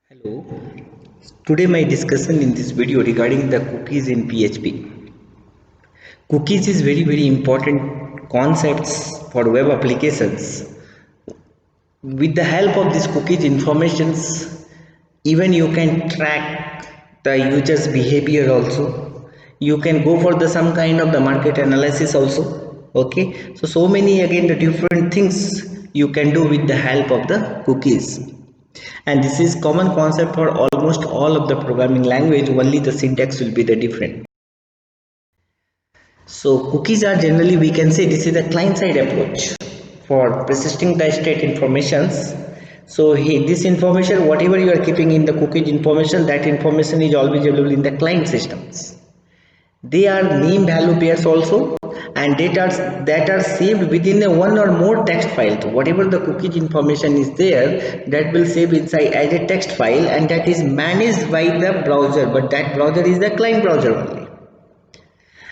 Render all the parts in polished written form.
Hello, today my discussion in this video regarding the cookies in PHP. Cookies is very important concepts for web applications. With the help of these cookies informations, even you can track the user's behavior also. You can go for the some kind of the market analysis also. Okay, so many again the different things you can do with the help of the cookies. And this is common concept for almost all of the programming language, only the syntax will be the different. So cookies are generally, we can say this is a client side approach for persisting the state informations. So this information, whatever you are keeping in the cookies information, that information is always available in the client systems. They are name value pairs also, and that are saved within a one or more text file. So whatever the cookies information is there, that will save inside as a text file, and that is managed by the browser, but that browser is the client browser only.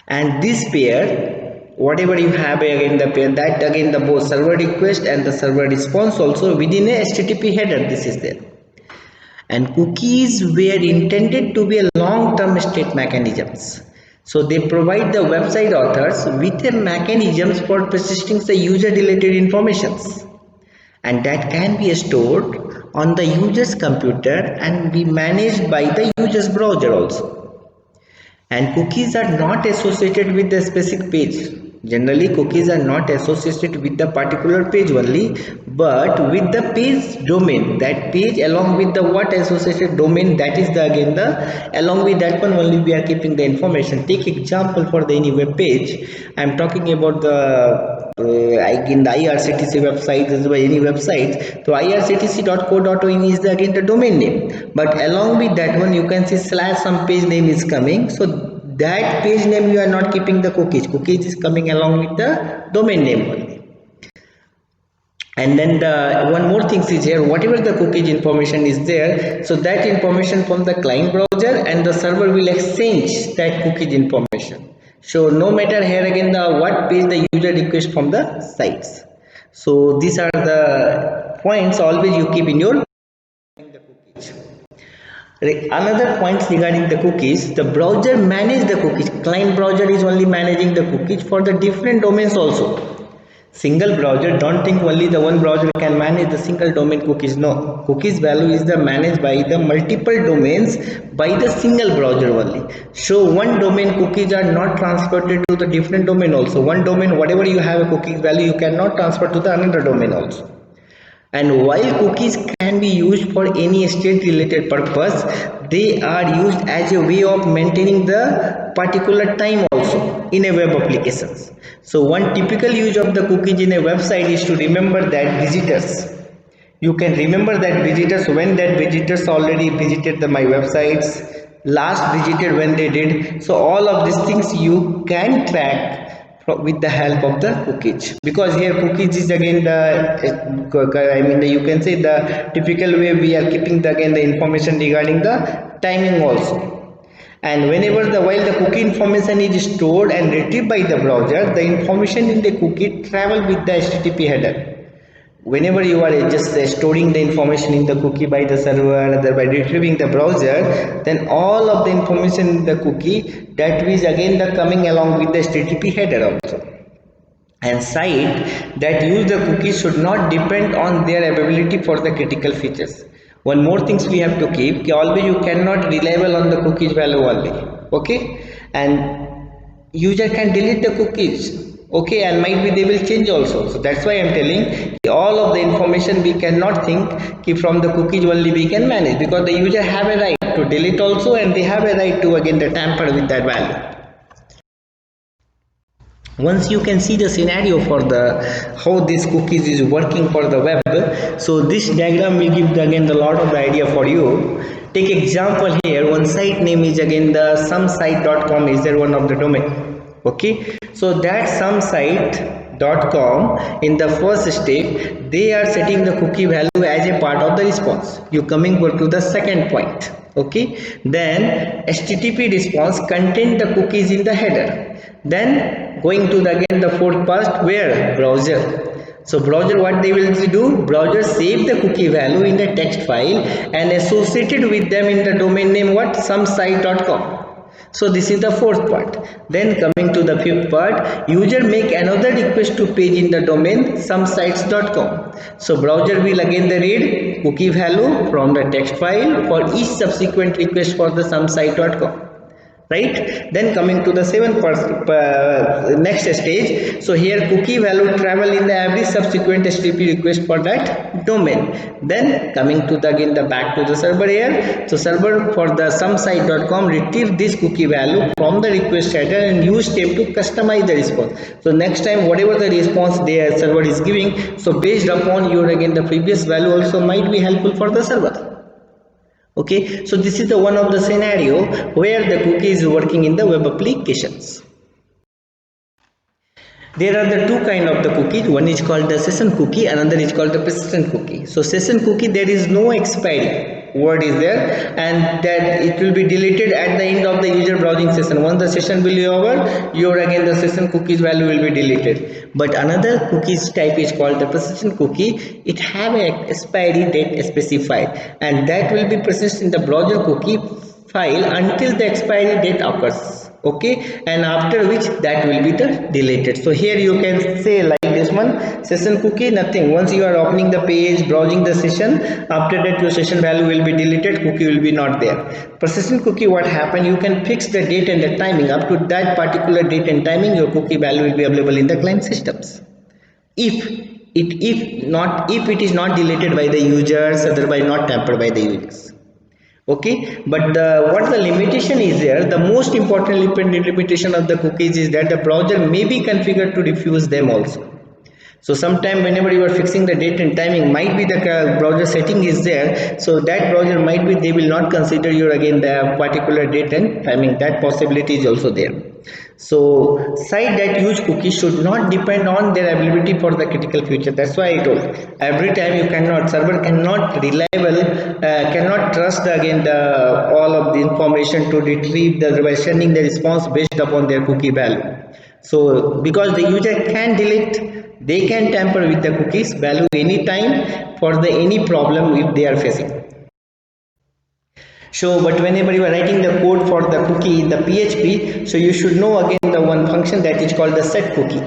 And this pair, whatever you have again the pair, that again the both server request and the server response also within a HTTP header, this is there. And cookies were intended to be a long-term state mechanisms. So they provide the website authors with a mechanisms for persisting the user related informations, and that can be stored on the user's computer and be managed by the user's browser also. And cookies are not associated with the specific page. Generally cookies are not associated with the particular page only, but with the page domain. That page along with the what associated domain, that is the again the along with that one only we are keeping the information. Take example for the any web page. I am talking about the in the IRCTC website, any website. So irctc.co.in is the again the domain name, but along with that one you can see slash some page name is coming. So that page name you are not keeping the cookies is coming along with the domain name only. And then the one more thing is here, whatever the cookies information is there, so that information from the client browser and the server will exchange that cookies information. So no matter here again the what page the user request from the sites. So these are the points always you keep in your cookies. Another point regarding the cookies, the browser manage the cookies. Client browser is only managing the cookies for the different domains also. Single browser, don't think only the one browser can manage the single domain cookies. No, cookies value is the managed by the multiple domains by the single browser only. So one domain cookies are not transported to the different domain also. One domain, whatever you have a cookies value, you cannot transfer to the another domain also. And while cookies can be used for any state related purpose, they are used as a way of maintaining the particular time also in a web applications. So one typical use of the cookies in a website is to remember that visitors. You can remember that visitors when that visitors already visited my websites, last visited when they did. So all of these things you can track with the help of the cookies, because here cookies is again the you can say the typical way we are keeping the again the information regarding the timing also. And whenever the while the cookie information is stored and retrieved by the browser, the information in the cookie travel with the HTTP header. Whenever you are just storing the information in the cookie by the server, by retrieving the browser, then all of the information in the cookie that is again the coming along with the HTTP header also. And site that use the cookies should not depend on their availability for the critical features. One more things we have to keep, always you cannot reliable on the cookies value only. Okay, and user can delete the cookies. Okay, and might be they will change also. So that's why I'm telling all of the information we cannot think from the cookies only we can manage, because the user have a right to delete also, and they have a right to again the tamper with that value. Once you can see the scenario for the how this cookies is working for the web, so this diagram will give again the lot of the idea for you. Take example here, one site name is again the somesite.com is there one of the domain. Okay, so that somesite site.com, in the first step they are setting the cookie value as a part of the response. You coming to the second point. Okay, then HTTP response contain the cookies in the header. Then going to the again the fourth part, where browser. So browser, what they will do, browser save the cookie value in a text file and associated with them in the domain name what, some site.com. So this is the fourth part. Then coming to the fifth part, user make another request to page in the domain some sites.com. So browser will again the read cookie value from the text file for each subsequent request for the some site.com. Right, then coming to the next stage. So here cookie value travel in the every subsequent HTTP request for that domain. Then coming to the again the back to the server here. So server for the some site.com retrieve this cookie value from the request header and use step to customize the response. So next time whatever the response their server is giving, so based upon your again the previous value also might be helpful for the server. Okay, so this is the one of the scenario where the cookie is working in the web applications. There are the two kind of the cookies. One is called the session cookie, another is called the persistent cookie. So session cookie, there is no expiry word is there, and that it will be deleted at the end of the user browsing session. Once the session will be over, your again the session cookies value will be deleted. But another cookies type is called the persistent cookie. It have a expiry date specified, and that will be persist in the browser cookie file until the expiry date occurs. Okay, and after which that will be the deleted. So here you can say like this one, session cookie, nothing. Once you are opening the page, browsing the session, after that your session value will be deleted, cookie will be not there. Persistent cookie, what happen, you can fix the date and the timing. Up to that particular date and timing, your cookie value will be available in the client systems. If it is not deleted by the users, otherwise not tampered by the users. Okay, but what the limitation is there, the most important limitation of the cookies is that the browser may be configured to refuse them also. So sometime whenever you are fixing the date and timing, might be the browser setting is there, so that browser might be they will not consider your again the particular date and timing. That possibility is also there. So site that use cookies should not depend on their availability for the critical future. That's why I told every time you cannot, server cannot reliable, cannot trust again the all of the information to retrieve the by sending the response based upon their cookie value. So because the user can delete, they can tamper with the cookies value anytime for the any problem if they are facing. So but whenever you are writing the code for the cookie in the PHP, so you should know again the one function that is called the set cookie.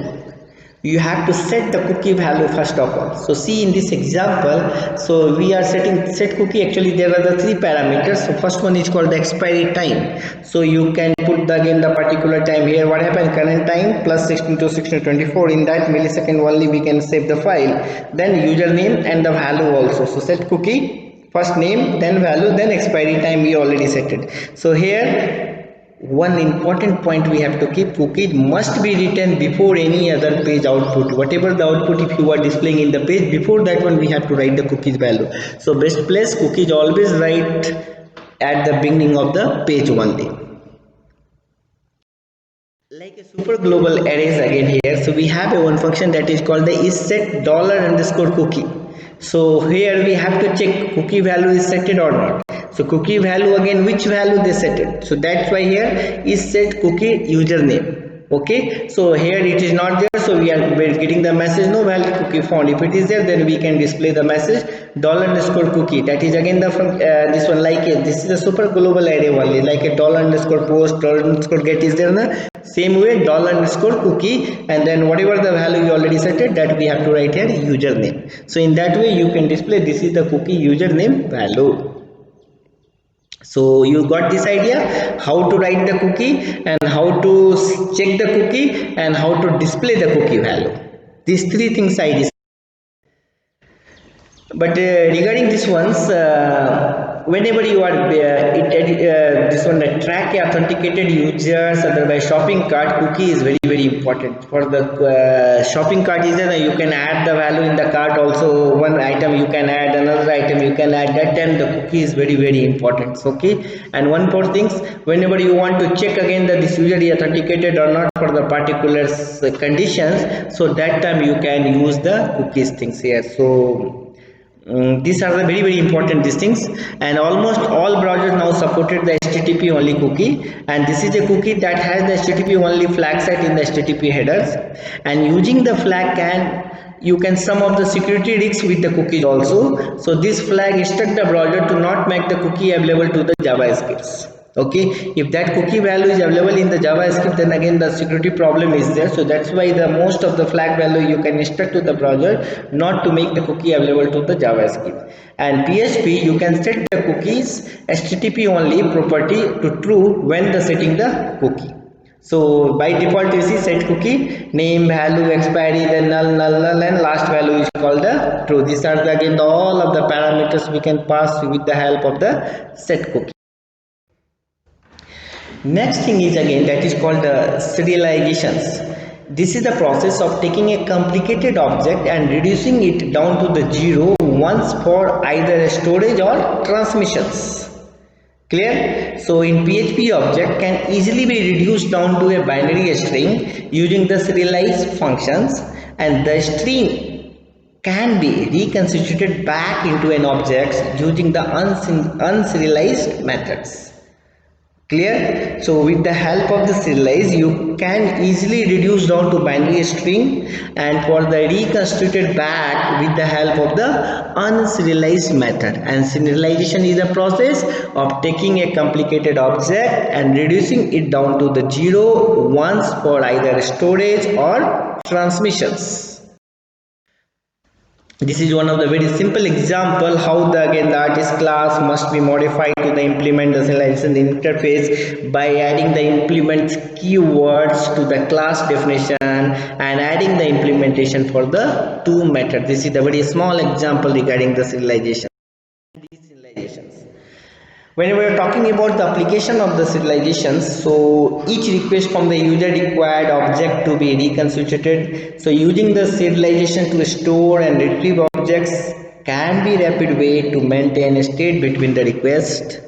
You have to set the cookie value first of all. So see in this example, so we are setting set cookie. Actually there are the three parameters. So first one is called the expiry time. So you can put the again the particular time here. What happened, current time plus 16 to 1624, in that millisecond only we can save the file. Then username and the value also. So set cookie, first name, then value, then expiry time we already set it. So here one important point we have to keep, cookies must be written before any other page output. Whatever the output if you are displaying in the page, before that one we have to write the cookies value. So best place, cookies always write at the beginning of the page only. Like a super global arrays again here, so we have a one function that is called the isSet$_cookie. So here we have to check cookie value is set or not. So cookie value again, which value they set it. So that's why here is set cookie username. Okay, so here it is not there, so we are getting the message no valid cookie found. If it is there, then we can display the message $_cookie. That is again the from this one, like this is a super global array only, like a $_post, $_get is there na? Same way $_cookie, and then whatever the value you already set it, that we have to write here username. So in that way you can display this is the cookie username value. So you got this idea how to write the cookie and how to check the cookie and how to display the cookie value. These three things I discussed. But regarding this ones, whenever you are this one track authenticated users otherwise shopping cart, cookie is very important. For the shopping cart is you can add the value in the cart also. One item you can add, another item you can add, that time the cookie is very important. Okay, and one more things, whenever you want to check again that this user is authenticated or not for the particular conditions, so that time you can use the cookies things here. So these are the very important these things, and almost all browsers now supported the HTTP only cookie, and this is a cookie that has the HTTP only flag set in the HTTP headers, and using the flag you can sum up the security risks with the cookies also. So this flag instructs the browser to not make the cookie available to the JavaScripts. Okay, if that cookie value is available in the JavaScript, then again the security problem is there. So that's why the most of the flag value you can instruct to the browser not to make the cookie available to the JavaScript. And PHP, you can set the cookies HTTP only property to true when the setting the cookie. So by default you see set cookie name, value, expiry, then null, and last value is called the true. These are again all of the parameters we can pass with the help of the set cookie. Next thing is again that is called serializations. This is the process of taking a complicated object and reducing it down to the zero once for either storage or transmissions. Clear? So in PHP, object can easily be reduced down to a binary string using the serialize functions, and the string can be reconstituted back into an object using the unserialized methods. Clear? So with the help of the serialize, you can easily reduce down to binary string, and for the reconstituted back with the help of the unserialized method. And serialization is a process of taking a complicated object and reducing it down to the zero once for either storage or transmissions. This is one of the very simple example how the artist class must be modified to the implement the serialization interface by adding the implement keywords to the class definition and adding the implementation for the two methods. This is a very small example regarding the serialization. When we are talking about the application of the serializations, so each request from the user required object to be reconstituted. So using the serialization to store and retrieve objects can be a rapid way to maintain a state between the request,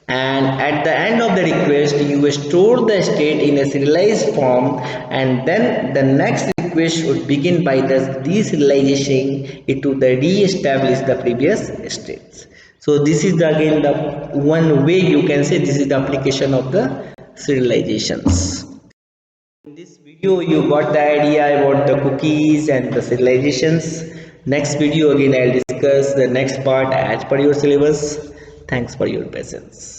and at the end of the request you store the state in a serialized form, and then the next request would begin by the deserialization it to the re-establish the previous states. So this is again the one way you can say this is the application of the serializations. In this video you got the idea about the cookies and the serializations. Next video again I'll discuss the next part as per your syllabus. Thanks for your patience.